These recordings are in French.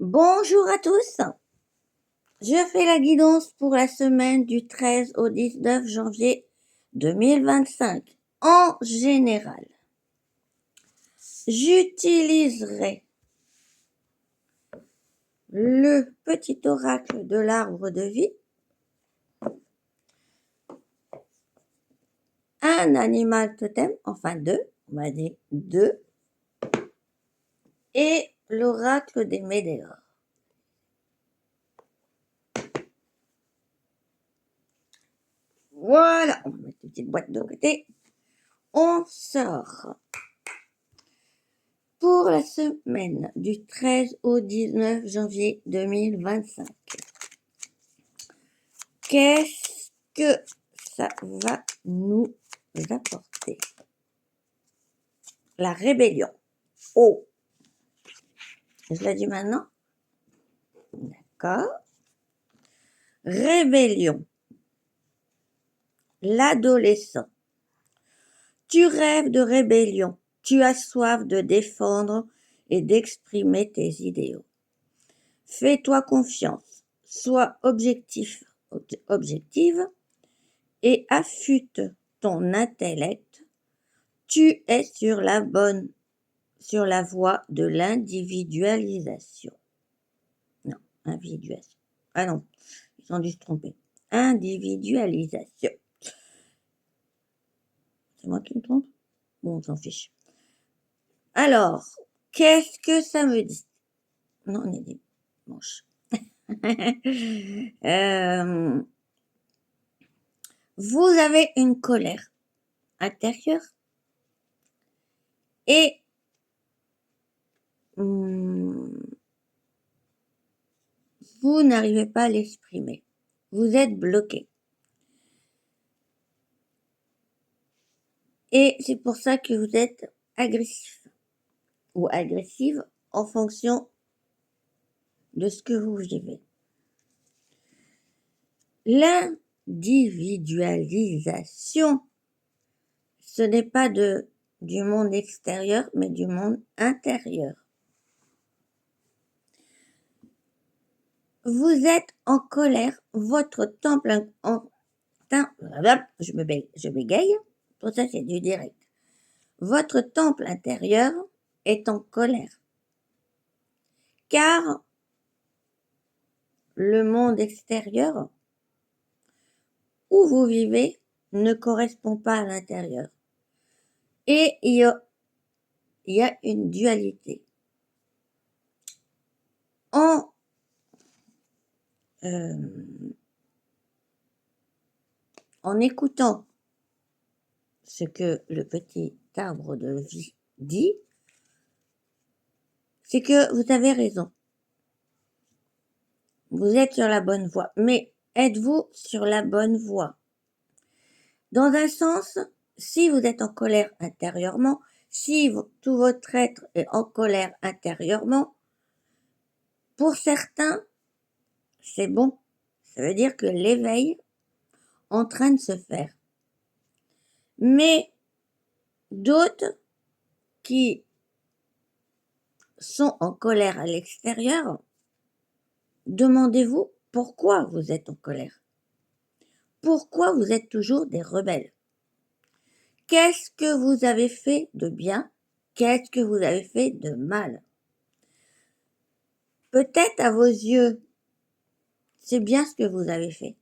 Bonjour à tous, je fais la guidance pour la semaine du 13 au 19 janvier 2025. En général, j'utiliserai le petit oracle de l'arbre de vie, un animal totem, enfin deux, on va dire deux, et l'oracle des météores. Voilà, on va mettre une petite boîte de côté. On sort pour la semaine du 13 au 19 janvier 2025. Qu'est-ce que ça va nous apporter? La rébellion. Oh, je l'ai dit maintenant? D'accord. Rébellion. L'adolescent. Tu rêves de rébellion. Tu as soif de défendre et d'exprimer tes idéaux. Fais-toi confiance. Sois objective et affûte ton intellect. Tu es sur la voie de l'individualisation. Non, individualisation. Ah non, ils ont dû se tromper. Individualisation. C'est moi qui me trompe? Bon, on s'en fiche. Alors, qu'est-ce que ça me dit? Non, on est dimanche. Vous avez une colère intérieure et vous n'arrivez pas à l'exprimer. Vous êtes bloqué. Et c'est pour ça que vous êtes agressif ou agressive en fonction de ce que vous vivez. L'individualisation, ce n'est pas du monde extérieur, mais du monde intérieur. Vous êtes en colère, votre temple je bégaye, pour ça c'est du direct. Votre temple intérieur est en colère, car le monde extérieur où vous vivez ne correspond pas à l'intérieur. Et il y a une dualité. En écoutant ce que le petit arbre de vie dit, c'est que vous avez raison. Vous êtes sur la bonne voie. Mais êtes-vous sur la bonne voie? Dans un sens, si vous êtes en colère intérieurement, si tout votre être est en colère intérieurement, pour certains, c'est bon. Ça veut dire que l'éveil est en train de se faire. Mais d'autres qui sont en colère à l'extérieur, demandez-vous pourquoi vous êtes en colère. Pourquoi vous êtes toujours des rebelles? Qu'est-ce que vous avez fait de bien? Qu'est-ce que vous avez fait de mal? Peut-être à vos yeux, c'est bien ce que vous avez fait.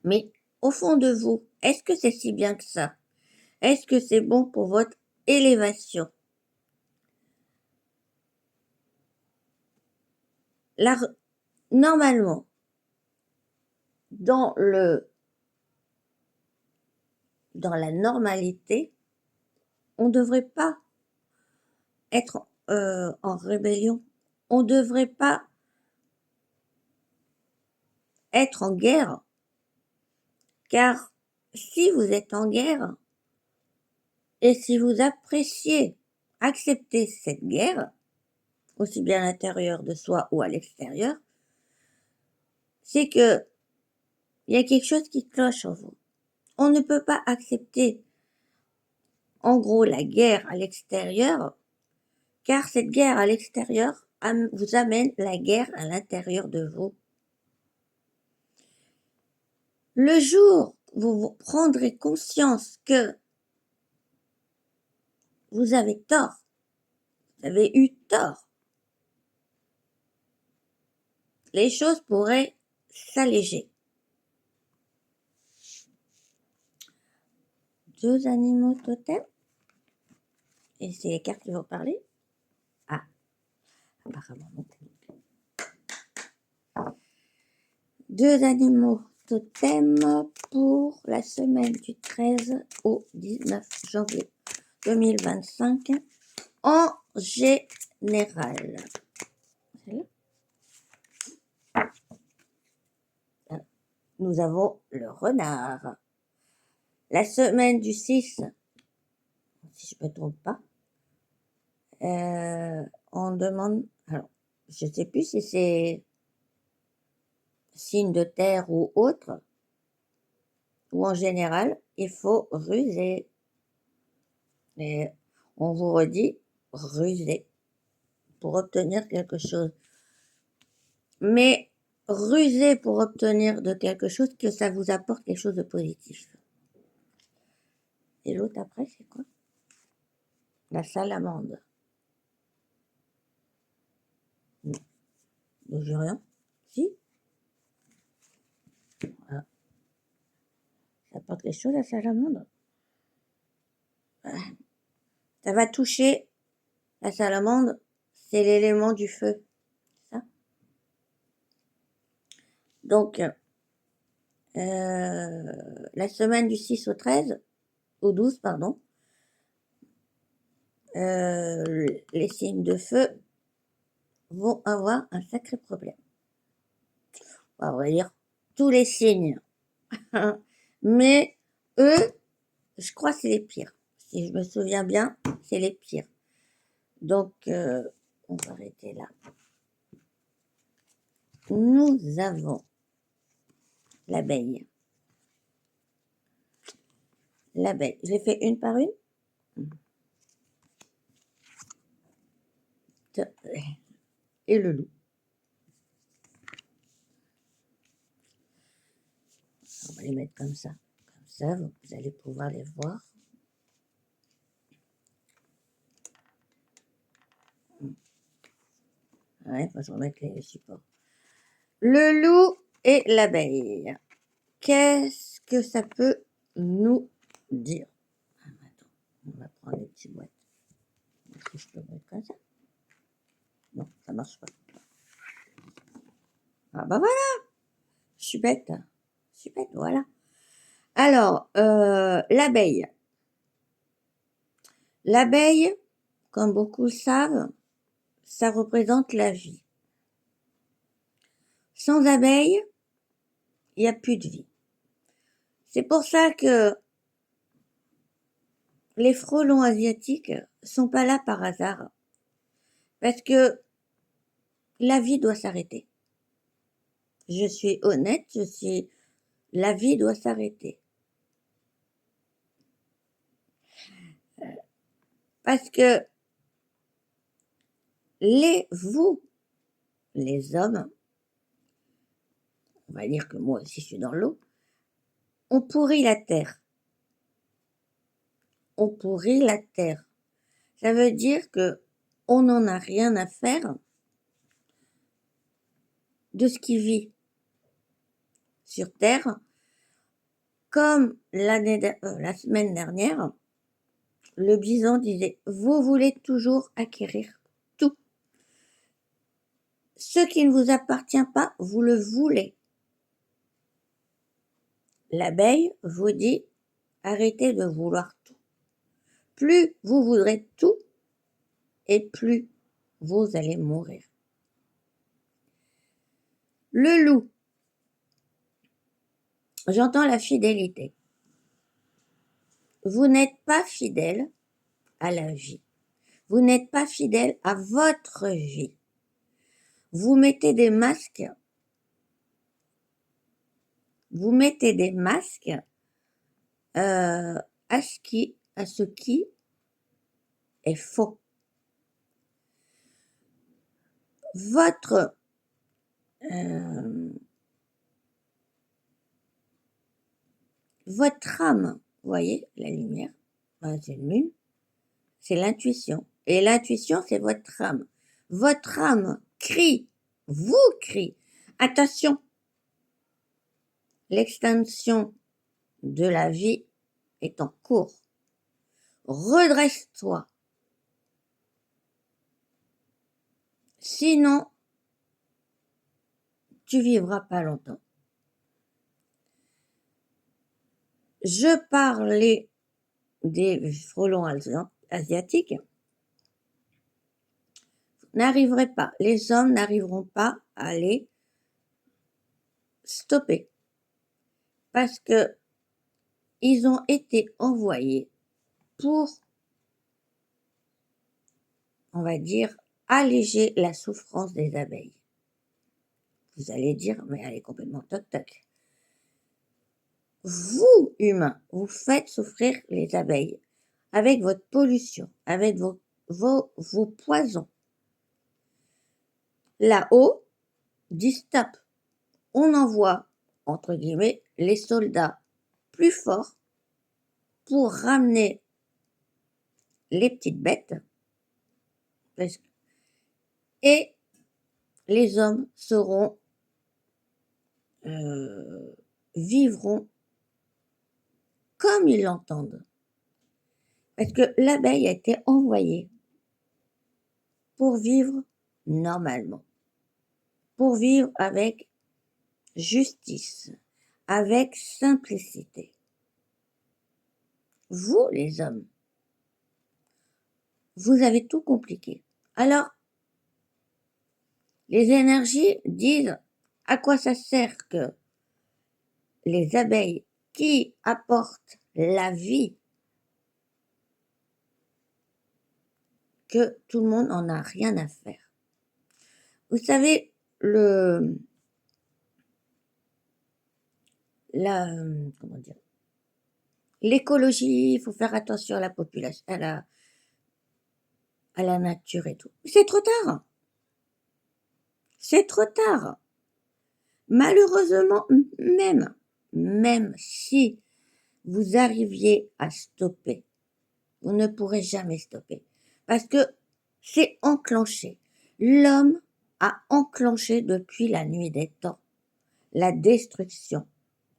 Mais au fond de vous, est-ce que c'est si bien que ça? Est-ce que c'est bon pour votre élévation? Normalement, dans la normalité, on ne devrait pas être en rébellion. On ne devrait pas être en guerre. Car si vous êtes en guerre, et si vous acceptez cette guerre, aussi bien à l'intérieur de soi ou à l'extérieur, c'est que il y a quelque chose qui cloche en vous. On ne peut pas accepter, en gros, la guerre à l'extérieur, car cette guerre à l'extérieur vous amène la guerre à l'intérieur de vous. Le jour où vous prendrez conscience que vous avez tort, vous avez eu tort, les choses pourraient s'alléger. 2 animaux totems. Et c'est les cartes qui vont parler. Ah, apparemment non. 2 animaux totems pour la semaine du 13 au 19 janvier 2025 en général. Nous avons le renard. La semaine du 6, si je ne me trompe pas, on demande, alors je ne sais plus si c'est signe de terre ou autre, ou en général, il faut ruser. Et on vous redit, ruser pour obtenir quelque chose. Mais ruser pour obtenir de quelque chose, que ça vous apporte quelque chose de positif. Et l'autre après, c'est quoi? La salamande. Non, j'ai rien. Si? Voilà. Ça apporte quelque chose, la salamande. Ça va toucher la salamande, c'est l'élément du feu. Ça. Donc, la semaine du 6 au 13, au 12, pardon, les signes de feu vont avoir un sacré problème. On va dire tous les signes. Mais eux, je crois que c'est les pires. Si je me souviens bien, c'est les pires. Donc, on va arrêter là. Nous avons l'abeille. L'abeille. Je l'ai fait une par une. Et le loup. On va les mettre comme ça. Comme ça, vous allez pouvoir les voir. Ouais, il faut se remettre les supports. Le loup et l'abeille. Qu'est-ce que ça peut nous dire? Attends, on va prendre les petites boîtes. Est-ce que je peux mettre comme ça? Non, ça marche pas. Ah bah voilà! Je suis bête. Je suis bête, voilà. Alors, l'abeille. L'abeille, comme beaucoup le savent, ça représente la vie. Sans abeille, il n'y a plus de vie. C'est pour ça que les frelons asiatiques sont pas là par hasard. Parce que la vie doit s'arrêter. Je suis honnête, la vie doit s'arrêter. Parce que vous, les hommes, on va dire que moi aussi je suis dans l'eau, on pourrit la terre. On pourrit la terre. Ça veut dire que on n'en a rien à faire de ce qui vit sur Terre. Comme la semaine dernière, le bison disait, vous voulez toujours acquérir tout. Ce qui ne vous appartient pas, vous le voulez. L'abeille vous dit, arrêtez de vouloir tout. Plus vous voudrez tout, et plus vous allez mourir. Le loup. J'entends la fidélité. Vous n'êtes pas fidèle à la vie. Vous n'êtes pas fidèle à votre vie. Vous mettez des masques. Vous mettez des masques à ce qui est faux. votre âme, vous voyez, la lumière, c'est une lune, c'est l'intuition. Et l'intuition, c'est votre âme. Votre âme crie, vous crie. Attention, l'extinction de la vie est en cours. Redresse-toi. Sinon, tu vivras pas longtemps. Je parlais des frelons asiatiques. N'arriverez pas, les hommes n'arriveront pas à les stopper parce que ils ont été envoyés pour, on va dire, alléger la souffrance des abeilles. Vous allez dire, mais elle est complètement toc-toc. Vous, humains, vous faites souffrir les abeilles avec votre pollution, avec vos poisons. Là-haut, dit stop. On envoie, entre guillemets, les soldats plus forts pour ramener les petites bêtes et les hommes vivront comme ils l'entendent. Parce que l'abeille a été envoyée pour vivre normalement, pour vivre avec justice, avec simplicité. Vous, les hommes, vous avez tout compliqué. Alors, les énergies disent à quoi ça sert que les abeilles qui apportent la vie, que tout le monde en a rien à faire. Vous savez, comment dire, l'écologie, il faut faire attention à la population, à la nature et tout. C'est trop tard. C'est trop tard. Malheureusement, même si vous arriviez à stopper, vous ne pourrez jamais stopper. Parce que c'est enclenché. L'homme a enclenché depuis la nuit des temps la destruction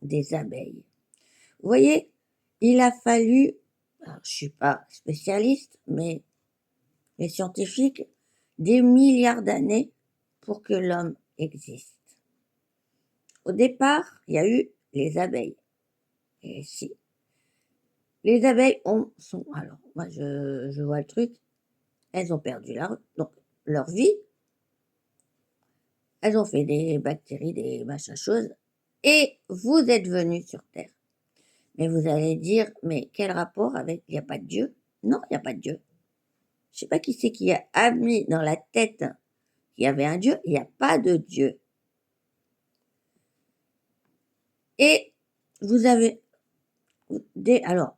des abeilles. Vous voyez, il a fallu, alors je suis pas spécialiste, mais les scientifiques, des milliards d'années pour que l'homme existe. Au départ, il y a eu les abeilles. Et si. Les abeilles alors, moi je vois le truc, elles ont perdu leur vie, elles ont fait des bactéries, des machins choses, et vous êtes venus sur Terre. Mais vous allez dire, mais quel rapport avec, il n'y a pas de Dieu? Non, il n'y a pas de Dieu. Je ne sais pas qui c'est qui a mis dans la tête qu'il y avait un Dieu, il n'y a pas de Dieu. Et vous avez alors,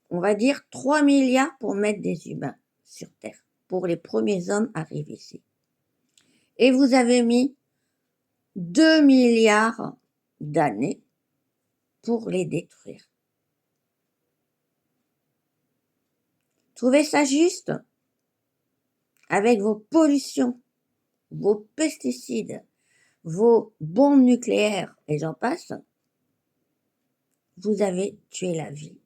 on va dire 3 milliards pour mettre des humains sur Terre, pour les premiers hommes arrivés ici. Et vous avez mis 2 milliards d'années pour les détruire. Trouvez ça juste? Avec vos pollutions, vos pesticides, vos bombes nucléaires, et j'en passe, vous avez tué la vie.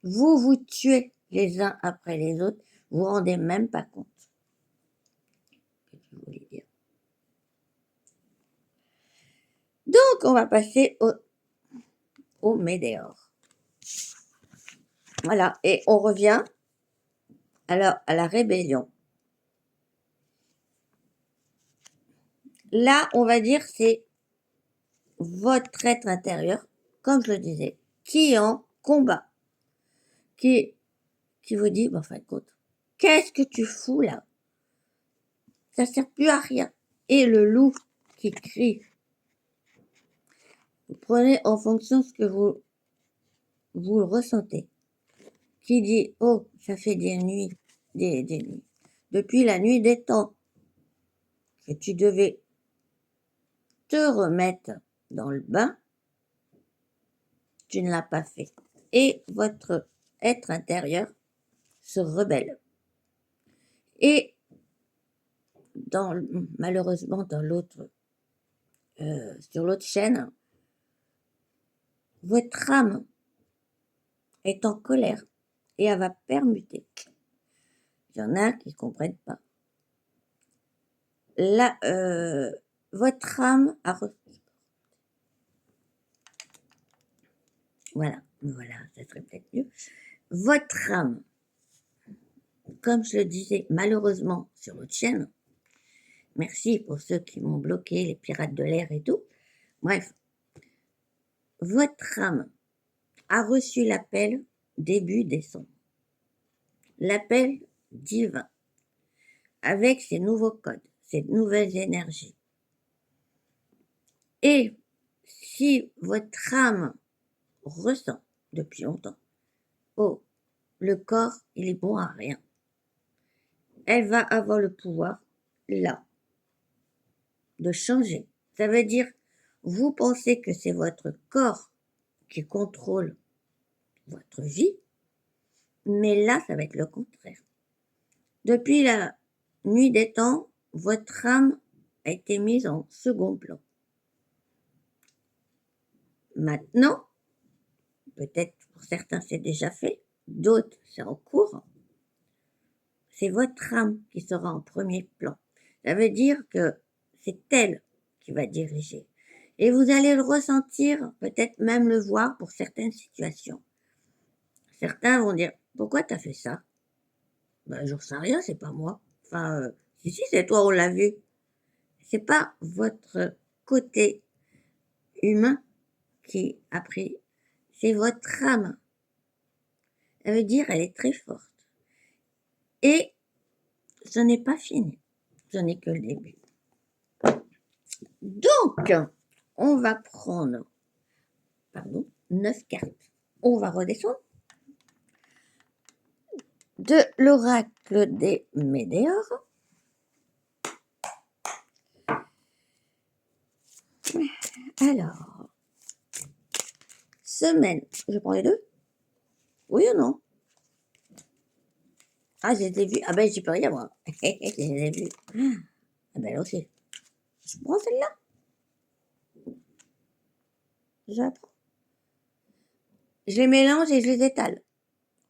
Vous vous tuez les uns après les autres, vous vous rendez même pas compte. Je voulais dire. Donc, on va passer au météore. Voilà, et on revient alors à la rébellion. Là, on va dire, c'est votre être intérieur, comme je le disais, qui est en combat, qui vous dit, bon, enfin, écoute, qu'est-ce que tu fous là? Ça sert plus à rien. Et le loup qui crie. Vous prenez en fonction ce que vous le ressentez. Qui dit, oh, ça fait des nuits, des nuits. depuis la nuit des temps que tu devais te remettre dans le bain, tu ne l'as pas fait. Et votre être intérieur se rebelle. Et malheureusement, sur l'autre chaîne, votre âme est en colère et elle va permuter. Il y en a qui ne comprennent pas. Là, votre âme a voilà, ça serait peut-être mieux. Votre âme, comme je le disais, malheureusement, sur l'autre chaîne, merci pour ceux qui m'ont bloqué, les pirates de l'air et tout. Bref, votre âme a reçu l'appel début décembre. L'appel divin, avec ces nouveaux codes, ces nouvelles énergies. Et si votre âme ressent depuis longtemps, oh, le corps, il est bon à rien, elle va avoir le pouvoir, là, de changer. Ça veut dire, vous pensez que c'est votre corps qui contrôle votre vie, mais là, ça va être le contraire. Depuis la nuit des temps, votre âme a été mise en second plan. Maintenant, peut-être pour certains c'est déjà fait, d'autres c'est en cours, c'est votre âme qui sera en premier plan. Ça veut dire que c'est elle qui va diriger. Et vous allez le ressentir, peut-être même le voir pour certaines situations. Certains vont dire, pourquoi tu as fait ça? Ben, j'en sais rien, c'est pas moi. Enfin, si, c'est toi, on l'a vu. C'est pas votre côté humain qui a pris, c'est votre âme. Ça veut dire, elle est très forte. Et ce n'est pas fini. Ce n'est que le début. Donc, on va prendre, 9 cartes. On va redescendre de l'oracle des Médéors. Alors, semaine, je prends les deux? Oui ou non? Ah, je les ai vus. Ah ben, j'y peux rien, moi. Je les ai vus. Ah ben, là aussi. Je prends celle-là. J'apprends. Je les mélange et je les étale.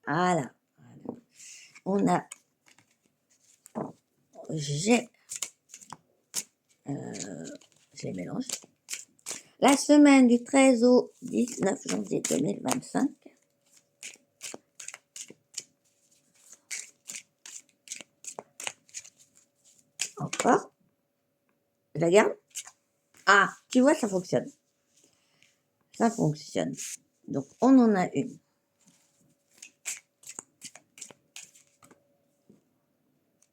Voilà. On a... Je les mélange. La semaine du 13 au 19 janvier 2025. Encore. Je la garde. Ah, tu vois, ça fonctionne. Ça fonctionne. Donc, on en a une.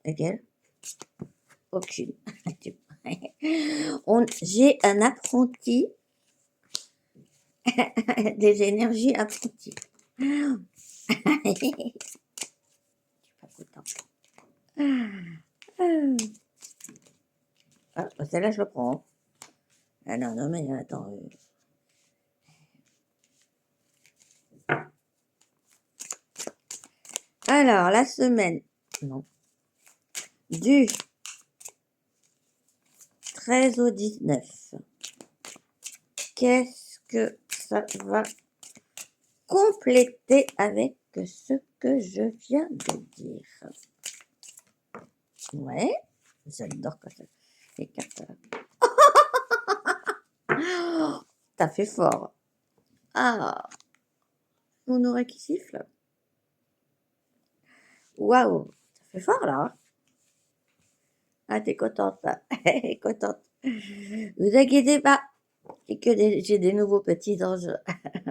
Laquelle? Aucune. J'ai un apprenti. Des énergies apprenties. Pas content. Ah, celle-là, je le prends. Ah non, non, mais attends. Alors, la semaine, non, du 13 au 19, qu'est-ce que ça va compléter avec ce que je viens de dire? Ouais, j'adore quand ça fait cartes là. Oh, t'as fait fort. Ah, mon oreille qui siffle. Waouh, ça fait fort là. Ah, t'es contente là. Contente. Vous inquiétez pas. C'est que j'ai des nouveaux petits anges.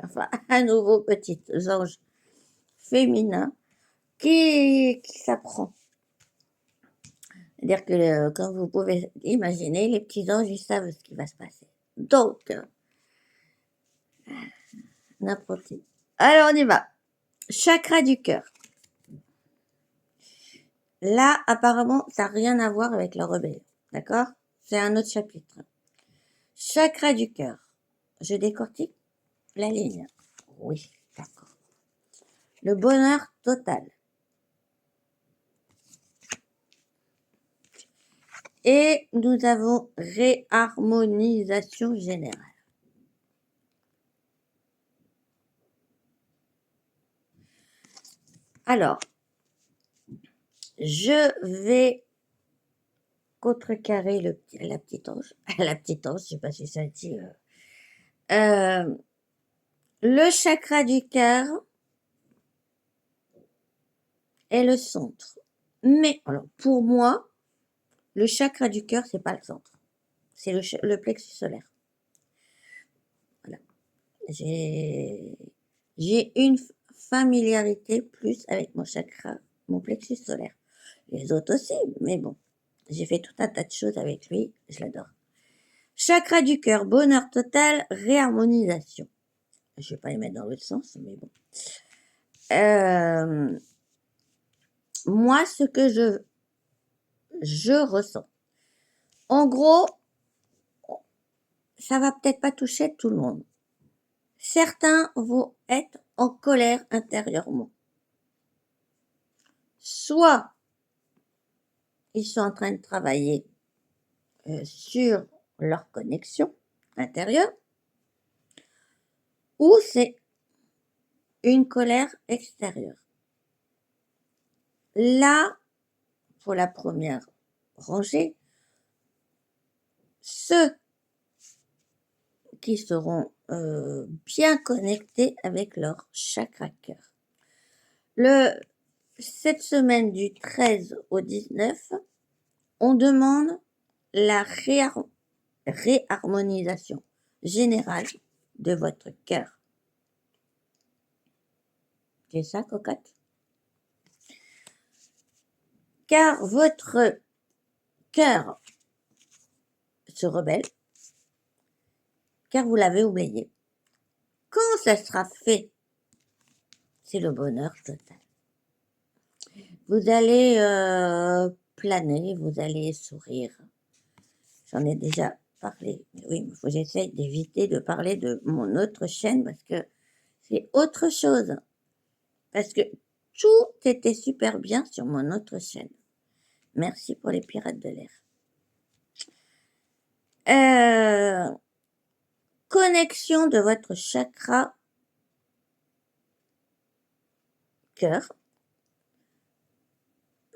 Enfin, un nouveau petit ange féminin qui s'apprend. C'est-à-dire que, comme vous pouvez imaginer, les petits anges, ils savent ce qui va se passer. Donc, n'importe où. Alors, on y va. Chakra du cœur. Là, apparemment, ça n'a rien à voir avec la rébellion. D'accord? C'est un autre chapitre. Chakra du cœur. Je décortique la ligne. Oui, d'accord. Le bonheur total. Et nous avons réharmonisation générale. Alors, je vais contrecarrer la petite ange. La petite ange, je sais pas si ça dit. Le chakra du cœur est le centre. Mais, alors, pour moi, le chakra du cœur, c'est pas le centre. C'est le plexus solaire. Voilà. J'ai une familiarité plus avec mon chakra, mon plexus solaire. Les autres aussi, mais bon. J'ai fait tout un tas de choses avec lui, je l'adore. Chakra du cœur, bonheur total, réharmonisation. Je vais pas les mettre dans l'autre sens, mais bon. Moi, ce que je ressens. En gros, ça va peut-être pas toucher tout le monde. Certains vont être en colère intérieurement. Soit ils sont en train de travailler sur leur connexion intérieure, ou c'est une colère extérieure. Là, pour la première rangée, ceux qui seront bien connectés avec leur chakra cœur. Cette semaine du 13 au 19, on demande la réharmonisation générale de votre cœur. C'est ça, cocotte? Car votre cœur se rebelle, car vous l'avez oublié. Quand ça sera fait, c'est le bonheur total. Vous allez planer, vous allez sourire. J'en ai déjà parlé. Mais oui, il faut que j'essaye d'éviter de parler de mon autre chaîne parce que c'est autre chose. Parce que tout était super bien sur mon autre chaîne. Merci pour les pirates de l'air. Connexion de votre chakra cœur.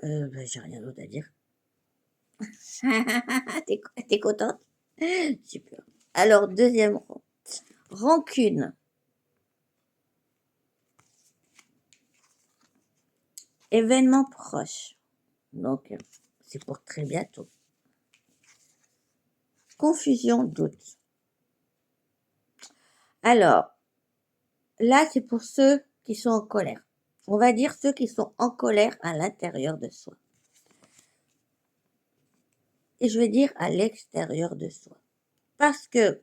J'ai rien d'autre à dire. T'es contente? Super. Alors, deuxième rang. Rancune. Événement proche. Donc, c'est pour très bientôt. Confusion, doute. Alors, là, c'est pour ceux qui sont en colère. On va dire ceux qui sont en colère à l'intérieur de soi. Et je vais dire à l'extérieur de soi. Parce que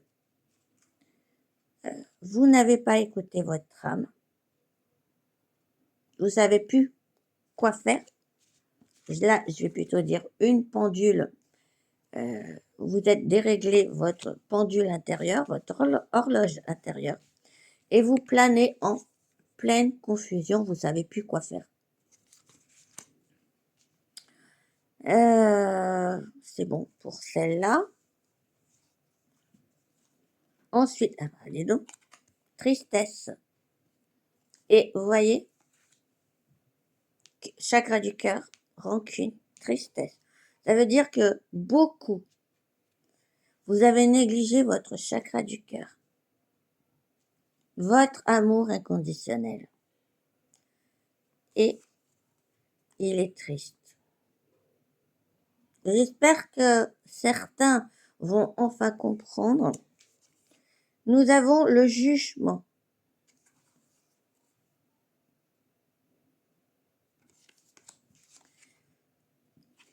vous n'avez pas écouté votre âme. Vous savez plus quoi faire. Là, je vais plutôt dire une pendule. Vous êtes déréglé votre pendule intérieure, votre horloge intérieure, et vous planez en pleine confusion. Vous savez plus quoi faire. C'est bon pour celle-là. Ensuite, allez donc, tristesse. Et vous voyez, chakra du cœur, rancune, tristesse. Ça veut dire que beaucoup, vous avez négligé votre chakra du cœur, votre amour inconditionnel. Et il est triste. J'espère que certains vont enfin comprendre. Nous avons le jugement.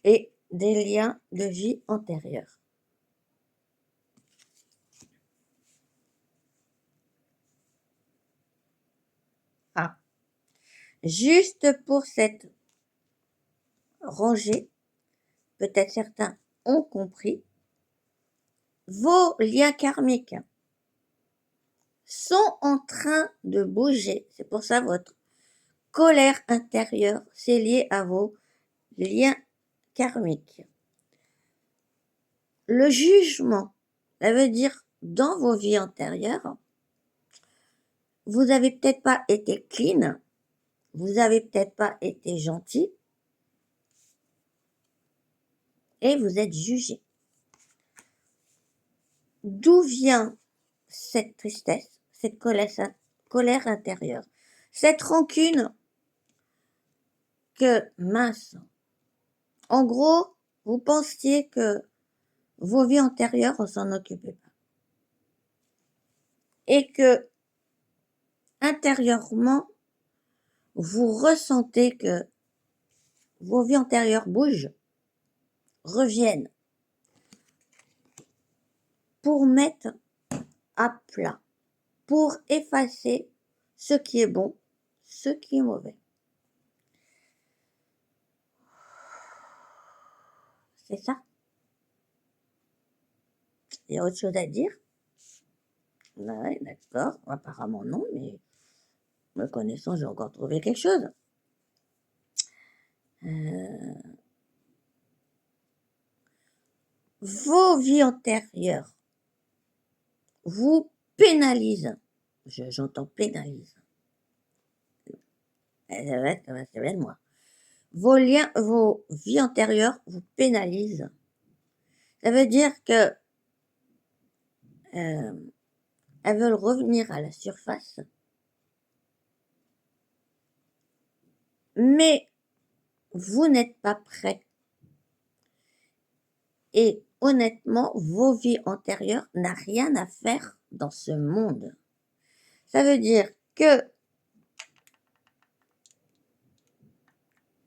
Et des liens de vie antérieure. Ah. Juste pour cette rangé, peut-être certains ont compris, vos liens karmiques sont en train de bouger. C'est pour ça votre colère intérieure, c'est lié à vos liens karmiques. Le jugement, ça veut dire dans vos vies antérieures, vous avez peut-être pas été clean, vous avez peut-être pas été gentil, et vous êtes jugé. D'où vient cette tristesse, cette colère intérieure, cette rancune que, mince, en gros, vous pensiez que vos vies antérieures, on s'en occupait pas. Et que, intérieurement, vous ressentez que vos vies antérieures bougent, reviennent, pour mettre à plat, pour effacer ce qui est bon, ce qui est mauvais. C'est ça. Il y a autre chose à dire? Ouais, d'accord. Apparemment non, mais me connaissant, j'ai encore trouvé quelque chose. Vos vies antérieures vous pénalisent. J'entends pénalise. C'est bien de moi. Vos vies antérieures vous pénalisent. Ça veut dire que elles veulent revenir à la surface, mais vous n'êtes pas prêt. Et honnêtement, vos vies antérieures n'ont rien à faire dans ce monde. Ça veut dire que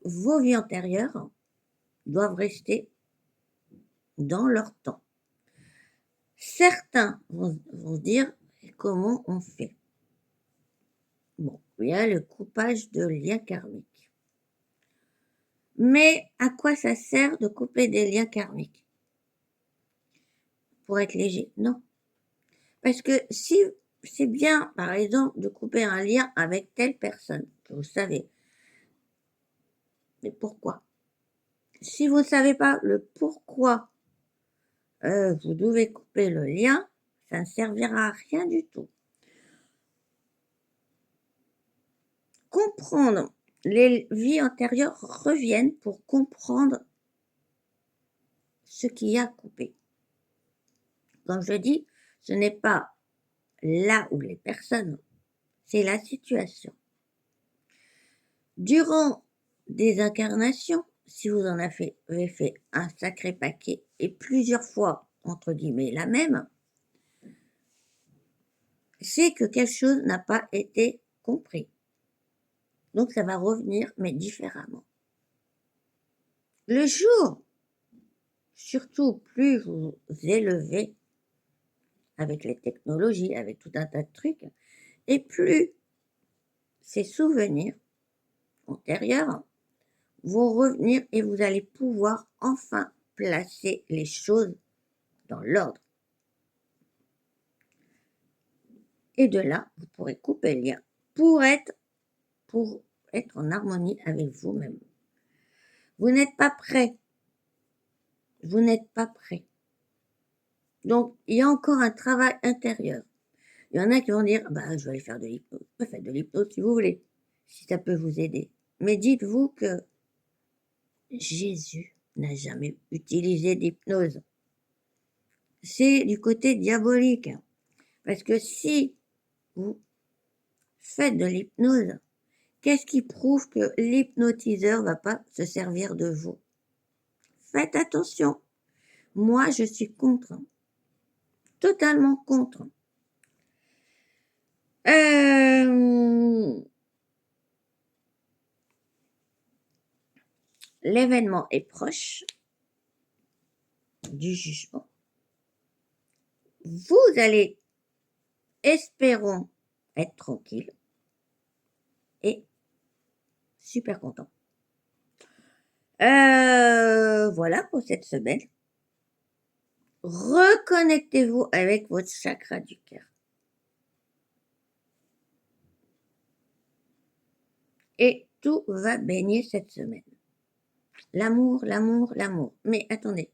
vos vies antérieures doivent rester dans leur temps. Certains vont dire comment on fait. Bon, il y a le coupage de liens karmiques. Mais à quoi ça sert de couper des liens karmiques? Pour être léger? Non. Parce que si c'est bien, par exemple, de couper un lien avec telle personne, que vous savez, mais pourquoi? Si vous ne savez pas le pourquoi vous devez couper le lien, ça ne servira à rien du tout. Comprendre les vies antérieures reviennent pour comprendre ce qui a coupé. Comme je dis, ce n'est pas là où les personnes, c'est la situation. Durant des incarnations, si vous en avez fait un sacré paquet et plusieurs fois, entre guillemets, la même, c'est que quelque chose n'a pas été compris. Donc ça va revenir, mais différemment. Le jour, surtout plus vous élevez avec les technologies, avec tout un tas de trucs, et plus ces souvenirs antérieurs vont revenir et vous allez pouvoir enfin placer les choses dans l'ordre. Et de là, vous pourrez couper le lien pour être en harmonie avec vous-même. Vous n'êtes pas prêt. Vous n'êtes pas prêt. Donc, il y a encore un travail intérieur. Il y en a qui vont dire, bah, je vais aller faire de l'hypnose. Faites de l'hypnose si vous voulez, si ça peut vous aider. Mais dites-vous que Jésus n'a jamais utilisé d'hypnose. C'est du côté diabolique. Parce que si vous faites de l'hypnose, qu'est-ce qui prouve que l'hypnotiseur va pas se servir de vous? Faites attention. Moi, je suis contre. Totalement contre. L'événement est proche du jugement. Vous allez, espérons, être tranquille et super content. Voilà pour cette semaine. Reconnectez-vous avec votre chakra du cœur. Et tout va baigner cette semaine. L'amour, l'amour, l'amour. Mais attendez,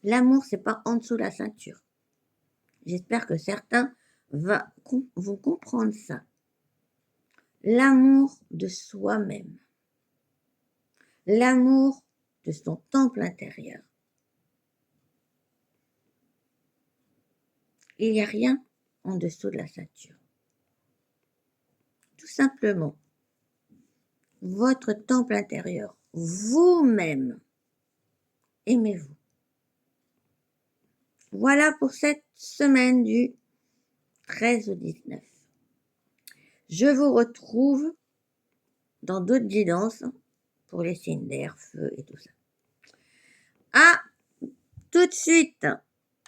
l'amour, c'est pas en dessous de la ceinture. J'espère que certains vont comprendre ça. L'amour de soi-même. L'amour de son temple intérieur. Il n'y a rien en dessous de la ceinture. Tout simplement, votre temple intérieur, vous-même, aimez-vous. Voilà pour cette semaine du 13 au 19. Je vous retrouve dans d'autres guidances pour les signes d'air, feu et tout ça. À tout de suite!